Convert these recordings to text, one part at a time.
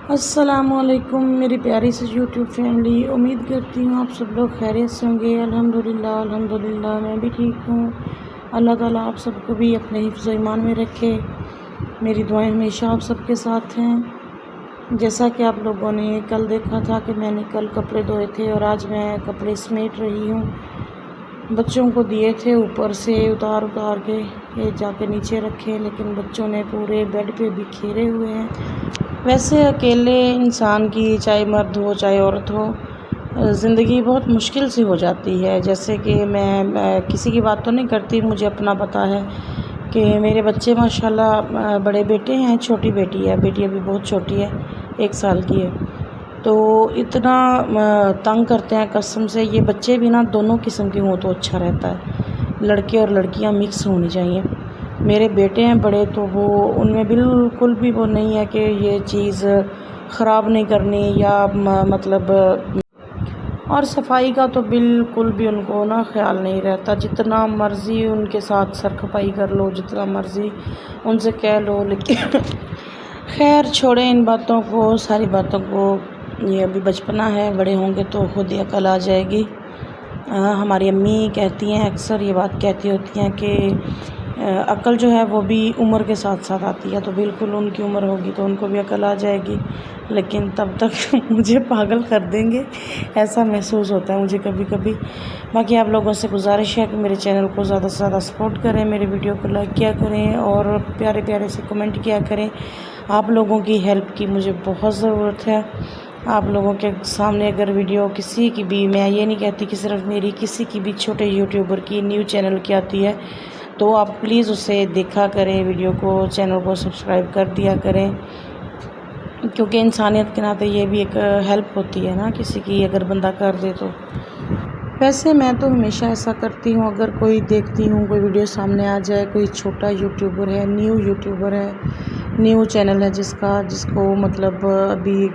السلام علیکم میری پیاری سی یوٹیوب فیملی، امید کرتی ہوں آپ سب لوگ خیریت سے ہوں گے۔ الحمدللہ میں بھی ٹھیک ہوں۔ اللہ تعالیٰ آپ سب کو بھی اپنے حفظ و ایمان میں رکھے۔ میری دعائیں ہمیشہ آپ سب کے ساتھ ہیں۔ جیسا کہ آپ لوگوں نے کل دیکھا تھا کہ میں نے کل کپڑے دھوئے تھے اور آج میں کپڑے سمیٹ رہی ہوں۔ بچوں کو دیے تھے اوپر سے اتار کے جا کے نیچے رکھے، لیکن بچوں نے پورے بیڈ پہ بکھیرے ہوئے ہیں۔ ویسے اکیلے انسان کی، چاہے مرد ہو چاہے عورت ہو، زندگی بہت مشکل سی ہو جاتی ہے۔ جیسے کہ میں کسی کی بات تو نہیں کرتی، مجھے اپنا پتہ ہے کہ میرے بچے ماشاءاللہ بڑے بیٹے ہیں، چھوٹی بیٹی ہے، بیٹی ابھی بہت چھوٹی ہے، 1 سال کی ہے، تو اتنا تنگ کرتے ہیں قسم سے۔ یہ بچے بھی نا دونوں قسم کے ہوں تو اچھا رہتا ہے، لڑکے اور لڑکیاں مکس ہونی چاہیے۔ میرے بیٹے ہیں بڑے، تو وہ ان میں بالکل بھی وہ نہیں ہے کہ یہ چیز خراب نہیں کرنی یا مطلب، اور صفائی کا تو بالکل بھی ان کو نا خیال نہیں رہتا۔ جتنا مرضی ان کے ساتھ سرخپائی کر لو، جتنا مرضی ان سے کہہ لو، لیکن خیر چھوڑیں ان باتوں کو، ساری باتوں کو۔ یہ ابھی بچپنا ہے، بڑے ہوں گے تو خود ہی عقل آ جائے گی۔ ہماری امی کہتی ہیں، اکثر یہ بات کہتی ہوتی ہیں کہ عقل جو ہے وہ بھی عمر کے ساتھ ساتھ آتی ہے، تو بالکل ان کی عمر ہوگی تو ان کو بھی عقل آ جائے گی، لیکن تب تک مجھے پاگل کر دیں گے، ایسا محسوس ہوتا ہے مجھے کبھی کبھی۔ باقی آپ لوگوں سے گزارش ہے کہ میرے چینل کو زیادہ سے زیادہ سپورٹ کریں، میری ویڈیو کو لائک کیا کریں اور پیارے پیارے سے کمنٹ کیا کریں۔ آپ لوگوں کی ہیلپ کی مجھے بہت ضرورت ہے۔ آپ لوگوں کے سامنے اگر ویڈیو کسی کی بھی، میں یہ نہیں کہتی کہ صرف میری، کسی کی بھی چھوٹے یوٹیوبر کی، نیو چینل کی آتی ہے، تو آپ پلیز اسے دیکھا کریں، ویڈیو کو، چینل کو سبسکرائب کر دیا کریں، کیونکہ انسانیت کے ناطے یہ بھی ایک ہیلپ ہوتی ہے نا کسی کی، اگر بندہ کر دے تو۔ ویسے میں تو ہمیشہ ایسا کرتی ہوں، اگر کوئی دیکھتی ہوں، کوئی ویڈیو سامنے آ جائے، کوئی چھوٹا یوٹیوبر ہے، نیو یوٹیوبر ہے، نیو چینل ہے جس کو مطلب ابھی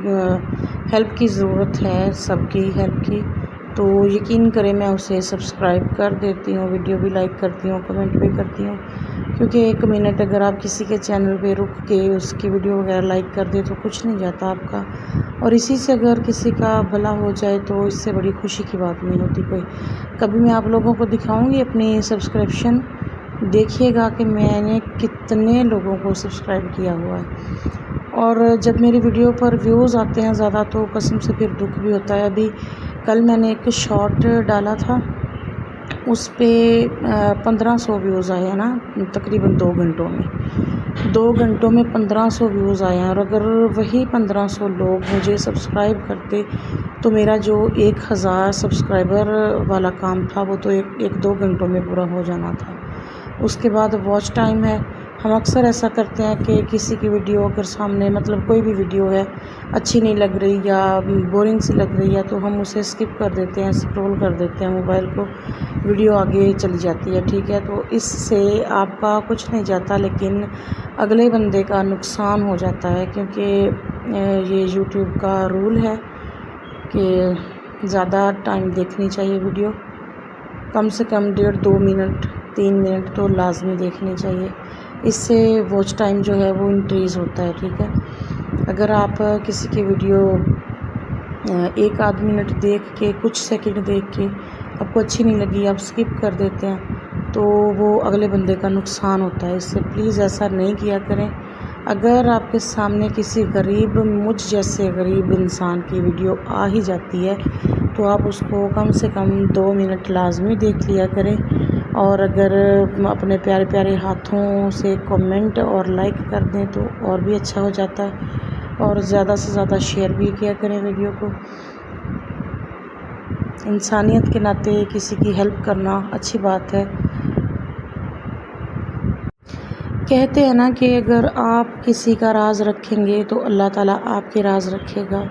ہیلپ کی ضرورت ہے، سب کی ہیلپ کی، تو یقین کریں میں اسے سبسکرائب کر دیتی ہوں، ویڈیو بھی لائک کرتی ہوں، کمنٹ بھی کرتی ہوں، کیونکہ 1 منٹ اگر آپ کسی کے چینل پہ رک کے اس کی ویڈیو وغیرہ لائک کر دیں تو کچھ نہیں جاتا آپ کا، اور اسی سے اگر کسی کا بھلا ہو جائے تو اس سے بڑی خوشی کی بات نہیں ہوتی کوئی۔ کبھی میں آپ لوگوں کو دکھاؤں گی اپنی سبسکرپشن، دیکھیے گا کہ میں نے کتنے لوگوں کو سبسکرائب کیا ہوا ہے، اور جب میری ویڈیو پر ویوز آتے ہیں زیادہ تو قسم سے پھر دکھ بھی ہوتا ہے۔ ابھی کل میں نے ایک شارٹ ڈالا تھا، اس پہ 1500 ویوز آئے ہیں نا، تقریباً 2 گھنٹوں میں، 2 گھنٹوں میں 1500 ویوز آئے ہیں، اور اگر وہی 1500 لوگ مجھے سبسکرائب کرتے تو میرا جو 1000 سبسکرائبر والا کام تھا وہ تو 1-2 گھنٹوں میں پورا ہو جانا تھا۔ اس کے بعد واچ ٹائم ہے، ہم اکثر ایسا کرتے ہیں کہ کسی کی ویڈیو اگر سامنے، مطلب کوئی بھی ویڈیو ہے اچھی نہیں لگ رہی یا بورنگ سی لگ رہی ہے، تو ہم اسے اسکپ کر دیتے ہیں، اسکرول کر دیتے ہیں موبائل کو، ویڈیو آگے چلی جاتی ہے، ٹھیک ہے، تو اس سے آپ کا کچھ نہیں جاتا، لیکن اگلے بندے کا نقصان ہو جاتا ہے، کیونکہ یہ یوٹیوب کا رول ہے کہ زیادہ ٹائم دیکھنی چاہیے ویڈیو، کم سے کم 1.5-2 منٹ 3 منٹ تو لازمی دیکھنی چاہیے، اس سے واچ ٹائم جو ہے وہ انکریز ہوتا ہے، ٹھیک ہے۔ اگر آپ کسی کی ویڈیو 1-8 منٹ دیکھ کے، کچھ سیکنڈ دیکھ کے آپ کو اچھی نہیں لگی، آپ اسکپ کر دیتے ہیں تو وہ اگلے بندے کا نقصان ہوتا ہے، اس سے پلیز ایسا نہیں کیا کریں۔ اگر آپ کے سامنے کسی غریب، مجھ جیسے غریب انسان کی ویڈیو آ ہی جاتی ہے تو آپ اس کو کم سے کم 2 منٹ لازمی دیکھ لیا کریں، اور اگر اپنے پیارے پیارے ہاتھوں سے کمنٹ اور لائک کر دیں تو اور بھی اچھا ہو جاتا ہے، اور زیادہ سے زیادہ شیئر بھی کیا کریں ویڈیو کو۔ انسانیت کے ناطے کسی کی ہیلپ کرنا اچھی بات ہے۔ کہتے ہیں نا کہ اگر آپ کسی کا راز رکھیں گے تو اللہ تعالیٰ آپ کے راز رکھے گا،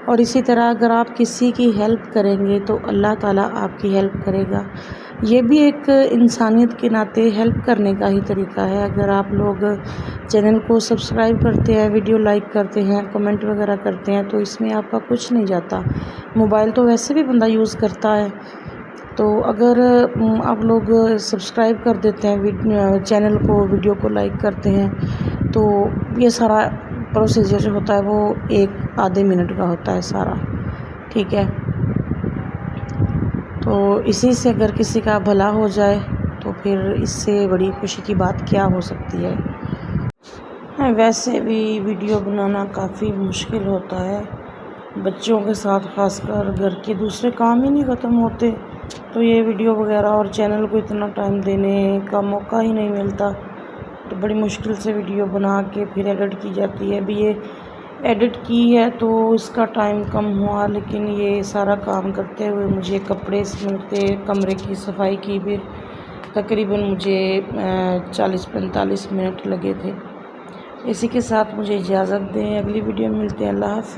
اور اسی طرح اگر آپ کسی کی ہیلپ کریں گے تو اللہ تعالیٰ آپ کی ہیلپ کرے گا۔ یہ بھی ایک انسانیت کے ناطے ہیلپ کرنے کا ہی طریقہ ہے۔ اگر آپ لوگ چینل کو سبسکرائب کرتے ہیں، ویڈیو لائک کرتے ہیں، کمنٹ وغیرہ کرتے ہیں، تو اس میں آپ کا کچھ نہیں جاتا، موبائل تو ویسے بھی بندہ یوز کرتا ہے، تو اگر آپ لوگ سبسکرائب کر دیتے ہیں چینل کو، ویڈیو کو لائک کرتے ہیں، تو یہ سارا پروسیجر جو ہوتا ہے وہ 1-آدھے منٹ کا ہوتا ہے سارا، ٹھیک ہے۔ تو اسی سے اگر کسی کا بھلا ہو جائے تو پھر اس سے بڑی خوشی کی بات کیا ہو سکتی ہے۔ ویسے بھی ویڈیو بنانا کافی مشکل ہوتا ہے، بچوں کے ساتھ خاص کر گھر کے دوسرے کام ہی نہیں ختم ہوتے، تو یہ ویڈیو وغیرہ اور چینل کو اتنا ٹائم دینے کا موقع ہی نہیں ملتا، تو بڑی مشکل سے ویڈیو بنا کے پھر ایڈٹ کی جاتی ہے۔ ابھی یہ ایڈٹ کی ہے تو اس کا ٹائم کم ہوا، لیکن یہ سارا کام کرتے ہوئے مجھے کپڑے سمیٹے، کمرے کی صفائی کی بھی تقریباً مجھے 40-45 منٹ لگے تھے۔ اسی کے ساتھ مجھے اجازت دیں، اگلی ویڈیو میں ملتے ہیں، اللہ حافظ۔